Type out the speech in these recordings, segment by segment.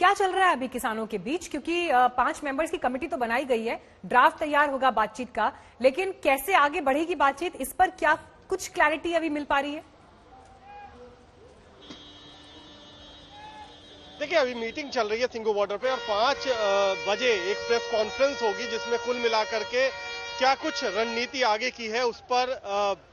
क्या चल रहा है अभी किसानों के बीच, क्योंकि 5 मेंबर्स की कमेटी तो बनाई गई है, ड्राफ्ट तैयार होगा बातचीत का, लेकिन कैसे आगे बढ़ेगी बातचीत, इस पर क्या कुछ क्लैरिटी अभी मिल पा रही है? देखिए, अभी मीटिंग चल रही है सिंघू बॉर्डर पे और 5 बजे एक प्रेस कॉन्फ्रेंस होगी जिसमें कुल मिलाकर के क्या कुछ रणनीति आगे की है उस पर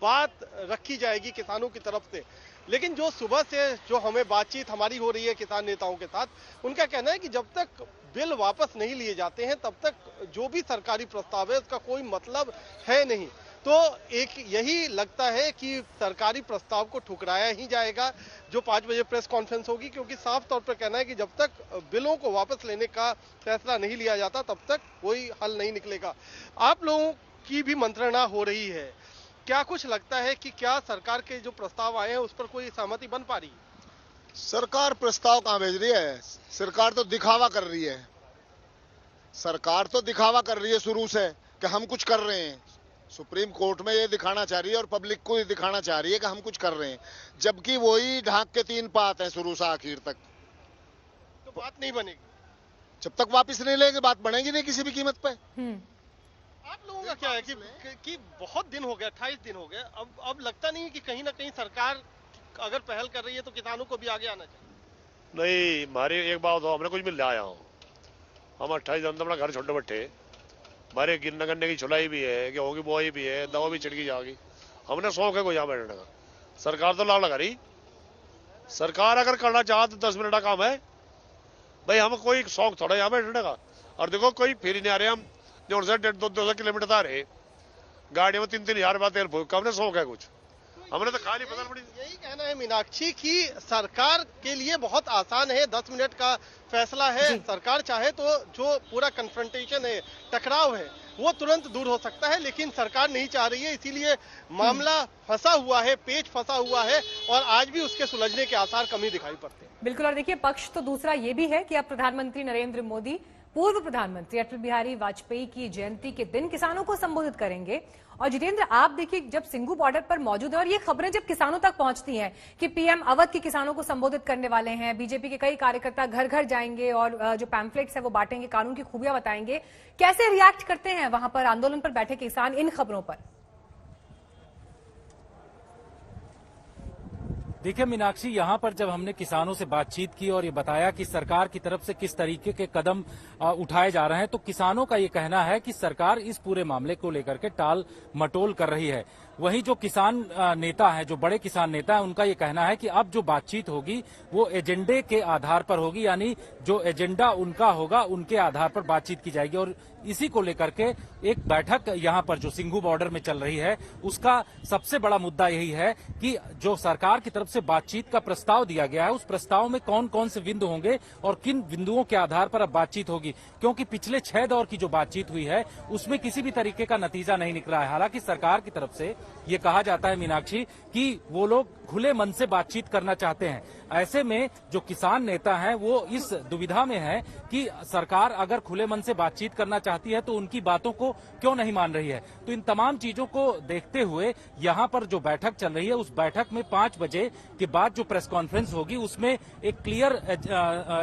बात रखी जाएगी किसानों की तरफ से। लेकिन जो सुबह से जो हमें बातचीत हमारी हो रही है किसान नेताओं के साथ, उनका कहना है कि जब तक बिल वापस नहीं लिए जाते हैं तब तक जो भी सरकारी प्रस्ताव है उसका कोई मतलब है नहीं। तो एक यही लगता है कि सरकारी प्रस्ताव को ठुकराया ही जाएगा जो 5 बजे प्रेस कॉन्फ्रेंस होगी, क्योंकि साफ तौर पर कहना है कि जब तक बिलों को वापस लेने का फैसला नहीं लिया जाता तब तक कोई हल नहीं निकलेगा। आप लोगों की भी मंत्रणा हो रही है, क्या कुछ लगता है कि क्या सरकार के जो प्रस्ताव आए हैं उस पर कोई सहमति बन पा रही है? सरकार प्रस्ताव कहां भेज रही है? सरकार तो दिखावा कर रही है। सरकार तो दिखावा कर रही है शुरू से कि हम कुछ कर रहे हैं। सुप्रीम कोर्ट में ये दिखाना चाह रही है और पब्लिक को ये दिखाना चाह रही है कि हम कुछ कर रहे हैं, जबकि वही ढाक के 3 पात हैं शुरू से आखिर तक। तो बात नहीं बनेगी जब तक वापस नहीं लेंगे, बात बनेगी नहीं किसी भी कीमत पे। आप लोगों का क्या है कि बहुत दिन हो गए, 28 दिन हो गए, अब लगता नहीं है कि कहीं ना कहीं सरकार अगर पहल कर रही है तो किसानों को भी आगे आना चाहिए? नहीं, हमारी एक बात हो, हमने कुछ मिल आया हूँ। हम 28 दिन अपना घर छोटे बैठे, हमारे गिरने गन्ने की छुलाई भी है, गेहूं की बुआई भी है, दवा भी छिड़की जाएगी। हमने शौक है कोई यहाँ बैठने का। सरकार तो लाल लगा रही। सरकार अगर करना चाहे तो 10 मिनट का काम है भाई। हम कोई शौक थोड़ा यहाँ बैठने का। और देखो कोई फिर नहीं आ रहे, हम जोर से 150-200 किलोमीटर आ रहे, गाड़ी में 3-3 हजार बात तेल फूक। हमने शौक है कुछ, हमने तो खाली बदल पड़ी। यही कहना है मीनाक्षी कि सरकार के लिए बहुत आसान है, 10 मिनट का फैसला है। सरकार चाहे तो जो पूरा कन्फ्रंटेशन है, टकराव है, वो तुरंत दूर हो सकता है, लेकिन सरकार नहीं चाह रही है। इसीलिए मामला फंसा हुआ है, पेच फंसा हुआ है और आज भी उसके सुलझने के आसार कम ही दिखाई पड़ते हैं। बिल्कुल। और देखिए, पक्ष तो दूसरा ये भी है कि अब प्रधानमंत्री नरेंद्र मोदी पूर्व प्रधानमंत्री अटल बिहारी वाजपेयी की जयंती के दिन किसानों को संबोधित करेंगे। और जितेंद्र, आप देखिए, जब सिंघू बॉर्डर पर मौजूद है और ये खबरें जब किसानों तक पहुंचती हैं कि पीएम अवध के किसानों को संबोधित करने वाले हैं, बीजेपी के कई कार्यकर्ता घर घर जाएंगे और जो पैम्फलेट्स है वो बांटेंगे, कानून की खूबियां बताएंगे, कैसे रिएक्ट करते हैं वहां पर आंदोलन पर बैठे किसान इन खबरों पर? देखिए मीनाक्षी, यहाँ पर जब हमने किसानों से बातचीत की और ये बताया कि सरकार की तरफ से किस तरीके के कदम उठाए जा रहे हैं, तो किसानों का ये कहना है कि सरकार इस पूरे मामले को लेकर के टाल मटोल कर रही है। वहीं जो किसान नेता हैं, जो बड़े किसान नेता हैं, उनका ये कहना है कि अब जो बातचीत होगी वो एजेंडे के आधार पर होगी, यानी जो एजेंडा उनका होगा उनके आधार पर बातचीत की जाएगी। और इसी को लेकर के एक बैठक यहाँ पर जो सिंघू बॉर्डर में चल रही है, उसका सबसे बड़ा मुद्दा यही है कि जो सरकार की तरफ से बातचीत का प्रस्ताव दिया गया है, उस प्रस्ताव में कौन कौन से बिंदु होंगे और किन बिंदुओं के आधार पर अब बातचीत होगी। क्योंकि पिछले 6 दौर की जो बातचीत हुई है उसमें किसी भी तरीके का नतीजा नहीं निकला है। हालांकि सरकार की तरफ से ये कहा जाता है मीनाक्षी कि वो लोग खुले मन से बातचीत करना चाहते हैं। ऐसे में जो किसान नेता हैं वो इस दुविधा में है कि सरकार अगर खुले मन से बातचीत करना चाहती है तो उनकी बातों को क्यों नहीं मान रही है। तो इन तमाम चीजों को देखते हुए यहाँ पर जो बैठक चल रही है, उस बैठक में 5 बजे के बाद जो प्रेस कॉन्फ्रेंस होगी उसमें एक क्लियर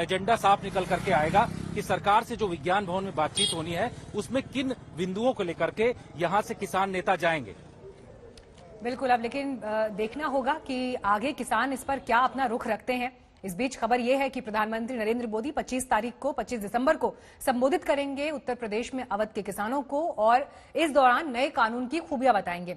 एजेंडा साफ निकल करके आएगा कि सरकार से जो विज्ञान भवन में बातचीत होनी है उसमें किन बिंदुओं को लेकर के यहाँ से किसान नेता जाएंगे। बिल्कुल। अब लेकिन देखना होगा कि आगे किसान इस पर क्या अपना रुख रखते हैं। इस बीच खबर यह है कि प्रधानमंत्री नरेंद्र मोदी 25 दिसंबर को संबोधित करेंगे उत्तर प्रदेश में अवध के किसानों को और इस दौरान नए कानून की खूबियां बताएंगे।